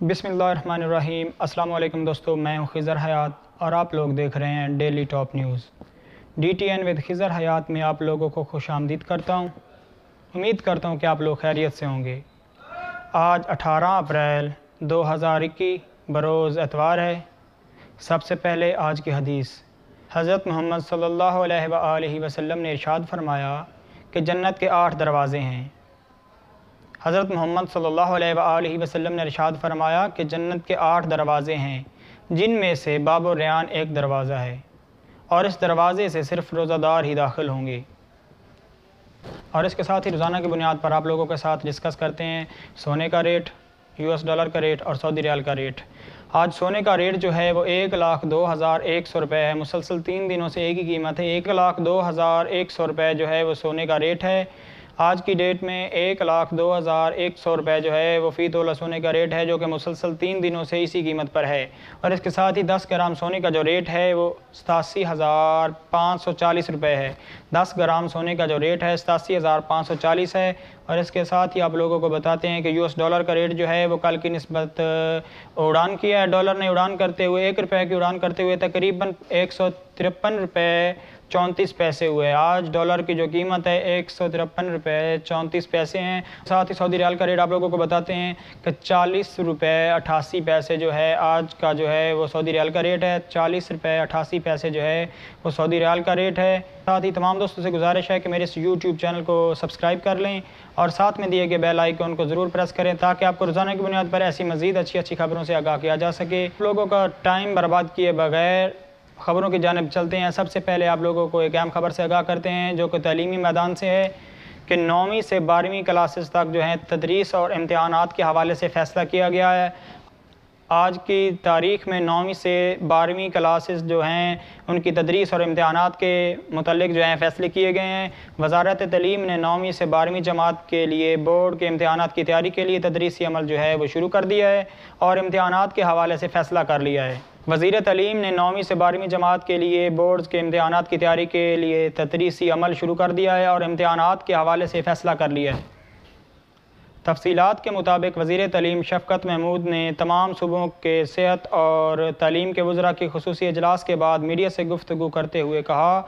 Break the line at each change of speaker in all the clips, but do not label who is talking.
बिस्मिल्लाहिर्रहमानिर्रहीम। अस्सलाम वालेकुम दोस्तों, मैं हूं खिज़र हयात और आप लोग देख रहे हैं daily top news. DTN with Khizar Hayat में आप लोगों को खुशामदीद करता हूं। उम्मीद करता हूं कि आप लोग खैरियत से होंगे। आज 18 अप्रैल 2021 बरोज़ एतवार है। सबसे पहले आज की हदीस। हज़रत मोहम्मद सल्लल्लाहु अलैहि वसल्लम ने इरशाद फरमाया कि जन्नत के 8 दरवाज़े हैं। हज़रत मोहम्मद सल्लल्लाहु अलैहि वसल्लम ने इरशाद फरमाया कि जन्नत के 8 दरवाज़े हैं, जिनमें से बाब रेयान एक दरवाज़ा है और इस दरवाज़े से सिर्फ़ रोज़ादार ही दाखिल होंगे। और इसके साथ ही रोज़ाना की बुनियाद पर आप लोगों के साथ डिस्कस करते हैं सोने का रेट, US डॉलर का रेट और सऊदी रियाल का रेट। आज सोने का रेट जो है वो 1,02,100 रुपये है। मुसलसल 3 दिनों से एक ही कीमत है, 1,02,100 रुपये जो है वो सोने का रेट है। आज की डेट में 1,02,100 रुपये जो है वो फ़ी तोला सोने का रेट है, जो कि मुसलसल 3 दिनों से इसी कीमत पर है। और इसके साथ ही 10 ग्राम सोने का जो रेट है वो 87,540 रुपये है। 10 ग्राम सोने का जो रेट है 87,540 है। और इसके साथ ही आप लोगों को बताते हैं कि US डॉलर का रेट जो है वो कल की निस्बत उड़ान किया है। डॉलर ने उड़ान करते हुए 1 रुपये की उड़ान करते हुए तकरीबन 153 रुपये 34 पैसे हुए। आज डॉलर की जो कीमत है 153 रुपये 34 पैसे हैं। साथ ही सऊदी रियाल का रेट आप लोगों को बताते हैं कि 40 रुपये 88 पैसे जो है आज का जो है वो सऊदी रियाल का रेट है। 40 रुपये 88 पैसे जो है वो सऊदी रियाल का रेट है। साथ ही तमाम दोस्तों से गुजारिश है कि मेरे इस YouTube चैनल को सब्सक्राइब कर लें और साथ में दिए गए बेल आइकन को ज़रूर प्रेस करें, ताकि आपको रोज़ाना की बुनियाद पर ऐसी मज़ीद अच्छी खबरों से आगाह किया जा सके। लोगों का टाइम बर्बाद किए बगैर ख़बरों की जानिब चलते हैं। सबसे पहले आप लोगों को एक अहम खबर से आगाह करते हैं, जो कि तालीमी मैदान से है कि 9वीं से 12वीं क्लासेस तक जो है तदरीस और इम्तिहानात के हवाले से फ़ैसला किया गया है। आज की तारीख़ में 9वीं से 12वीं क्लासेस जो हैं उनकी तदरीस और इम्तिहानात के मुतल्लिक़ जो हैं फ़ैसले किए गए हैं। वज़ारत तालीम ने 9वीं से 12वीं जमात के लिए बोर्ड के इम्तिहानात की तैयारी के लिए तदरीसी अमल जो है वो शुरू कर दिया है और इम्तिहानात के हवाले से फ़ैसला कर लिया है। वज़ीर तालीम ने 9वीं से 12वीं जमात के लिए बोर्ड्स के इम्तिहानात की तैयारी के लिए तदरीसी अमल शुरू कर दिया है और इम्तिहानात के हवाले से फ़ैसला कर लिया है। तफसीलात के मुताबिक वज़ीर तालीम शफ़क़त महमूद ने तमाम सूबों के सेहत और तालीम के वज़रा की ख़ुसूसी इजलास के बाद मीडिया से गुफ्तगू करते हुए कहा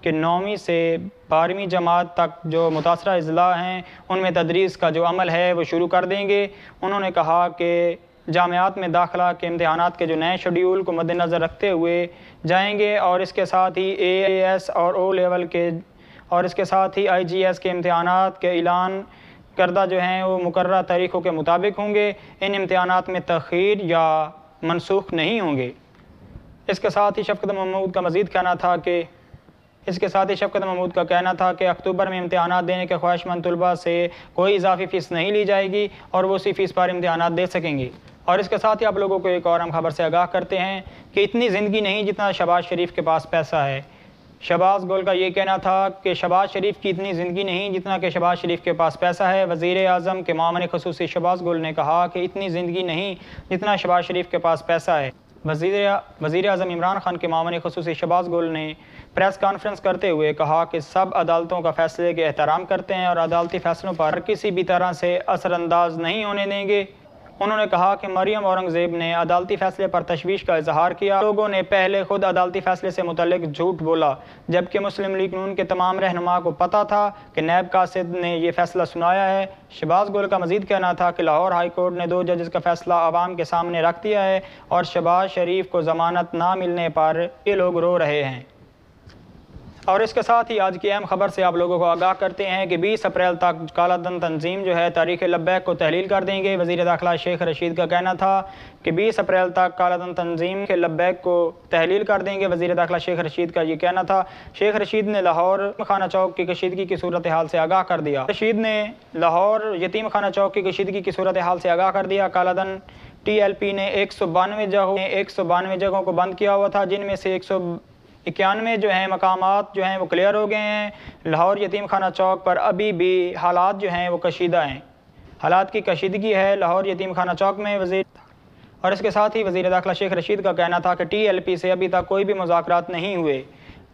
कि 9वीं से 12वीं जमात तक जो मुतासरा अज़ला हैं उनमें तदरीस का जो अमल है वो शुरू कर देंगे। उन्होंने कहा कि जामियात में दाखिला के इम्तिहानात के जो नए शेड्यूल को मद्देनज़र रखते हुए जाएंगे और इसके साथ ही AAS और O लेवल के और इसके साथ ही IGS के इम्तिहानात के ऐलान करदा जो हैं वो मुकर्रर तारीख़ों के मुताबिक होंगे। इन इम्तिहानात में तख़ीर या मनसूख नहीं होंगे। इसके साथ ही शफ़क़त महमूद का मज़ीद कहना था कि अक्टूबर में इम्तिहानात देने के ख्वाहिशमंद तलबा से कोई इजाफ़ी फ़ीस नहीं ली जाएगी और वो उसी फ़ीस पर इम्तिहानात दे सकेंगे। और इसके साथ ही आप लोगों को एक और हम खबर से आगाह करते हैं कि इतनी ज़िंदगी नहीं जितना शहबाज शरीफ के पास पैसा है। शहबाज गोल का ये कहना था कि शहबाज शरीफ की इतनी ज़िंदगी नहीं जितना कि शहबाज शरीफ के पास पैसा है। वज़ीर आज़म के मामले ख़ुसूसी शहबाज गोल ने कहा कि इतनी ज़िंदगी नहीं जितना शहबाज शरीफ के पास पैसा है। वज़ीर आज़म इमरान खान के मामले ख़ुसूसी शहबाज गोल ने प्रेस कॉन्फ्रेंस करते हुए कहा कि सब अदालतों का फ़ैसले के एहतराम करते हैं और अदालती फ़ैसलों पर किसी भी तरह से असरअंदाज नहीं होने देंगे। उन्होंने कहा कि मरियम औरंगज़ेब ने अदालती फ़ैसले पर तशवीश का इजहार किया। लोगों ने पहले खुद अदालती फ़ैसले से मुतल्लिक झूठ बोला, जबकि मुस्लिम लीग नून के तमाम रहनुमा को पता था कि नैब कासिद ने यह फ़ैसला सुनाया है। शहबाज गोल का मज़ीद कहना था कि लाहौर हाई कोर्ट ने 2 जजेस का फ़ैसला आवाम के सामने रख दिया है और शहबाज शरीफ को ज़मानत ना मिलने पर ये लोग रो रहे हैं। और इसके साथ ही आज की अहम खबर से आप लोगों को आगाह करते हैं कि 20 अप्रैल तक कालाधन तंजीम जो है तारीख़ लब्बैक को तहलील कर देंगे। वज़ीर दाखिला शेख रशीद का कहना था कि 20 अप्रैल तक कालाधन तंजीम के लब्बैक को तहलील कर देंगे। वज़ीर दाखिला शेख रशीद का ये कहना था। शेख रशीद ने लाहौर खाना चौक की कशीदगी की सूरत हाल से आगाह कर दिया। रशीद ने लाहौर यतीम खाना चौक की कशीदगी की सूरत हाल से आगाह कर दिया। कालाधन TLP ने 192 जगहों को बंद किया हुआ था, जिनमें से 191 जो हैं मकामात जो हैं वो क्लियर हो गए हैं। लाहौर यतीम खाना चौक पर अभी भी हालात जो हैं वो कशीदा हैं। हालात की कशीदगी है लाहौर यतीम खाना चौक में। और इसके साथ ही वज़ीर दाखिला शेख रशीद का कहना था कि TLP से अभी तक कोई भी मुज़ाकरात नहीं हुए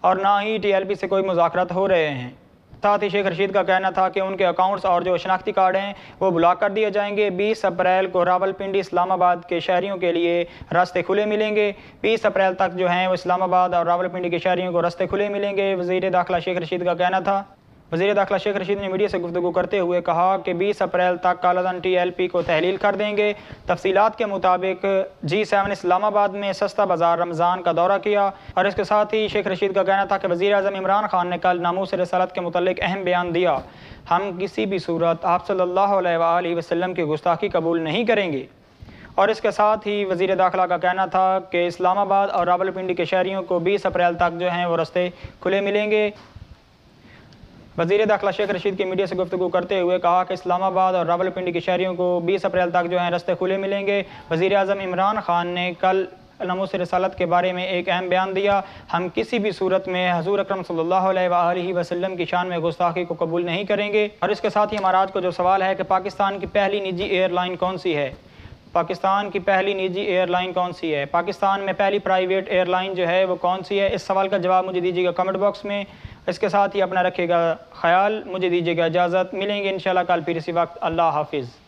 और ना ही TLP से कोई मुज़ाकरात हो रहे हैं। साथ ही शेख रशीद का कहना था कि उनके अकाउंट्स और जो शनाख्ती कार्ड हैं वो ब्लॉक कर दिए जाएंगे। 20 अप्रैल को रावलपिंडी इस्लामाबाद के शहरियों के लिए रास्ते खुले मिलेंगे। 20 अप्रैल तक जो हैं वो इस्लामाबाद और रावलपिंडी के शहरियों को रास्ते खुले मिलेंगे। वज़ीर दाखिला शेख रशीद का कहना था। वज़ीर दाखिला शेख रशीद ने मीडिया से गुफ्तगू करते हुए कहा कि 20 अप्रैल तक कालाधन TLP को तहलील कर देंगे। तफसीलात के मुताबिक G7 इस्लामाबाद में सस्ता बाज़ार रमज़ान का दौरा किया। और इसके साथ ही शेख रशीद का कहना था कि वज़ीर आज़म इमरान खान ने कल नामूस रिसालत के मुतल्लिक अहम बयान दिया। हम किसी भी सूरत आप सल्लल्लाहु अलैहि वसल्लम की गुस्ताखी कबूल नहीं करेंगे। और इसके साथ ही वज़ीर दाखिला का कहना था कि इस्लामाबाद और रावलपिंडी के शहरियों को 20 अप्रैल तक जो हैं वो रास्ते खुले मिलेंगे। वज़ीर दाखिला शेख रशीद की मीडिया से गुफ्तगू करते हुए कहा कि इस्लामाबाद और रावलपिंडी के शहरियों को 20 अप्रैल तक जो हैं रास्ते खुले मिलेंगे। वज़ीर आज़म इमरान खान ने कल नामूस रिसालत के बारे में एक अहम बयान दिया। हम किसी भी सूरत में हज़ूर अकरम सल्लल्लाहु अलैहि वसल्लम की शान में गुस्ताखी को कबूल नहीं करेंगे। और इसके साथ ही हमारा आज को जो सवाल है कि पाकिस्तान की पहली निजी एयरलाइन कौन सी है। पाकिस्तान की पहली निजी एयरलाइन कौन सी है? पाकिस्तान में पहली प्राइवेट एयरलाइन जो है वो कौन सी है? इस सवाल का जवाब मुझे दीजिएगा कमेंट बॉक्स में। इसके साथ ही अपना रखिएगा ख्याल। मुझे दीजिएगा इजाज़त। मिलेंगे इंशाल्लाह कल फिर इसी वक्त। अल्लाह हाफिज़।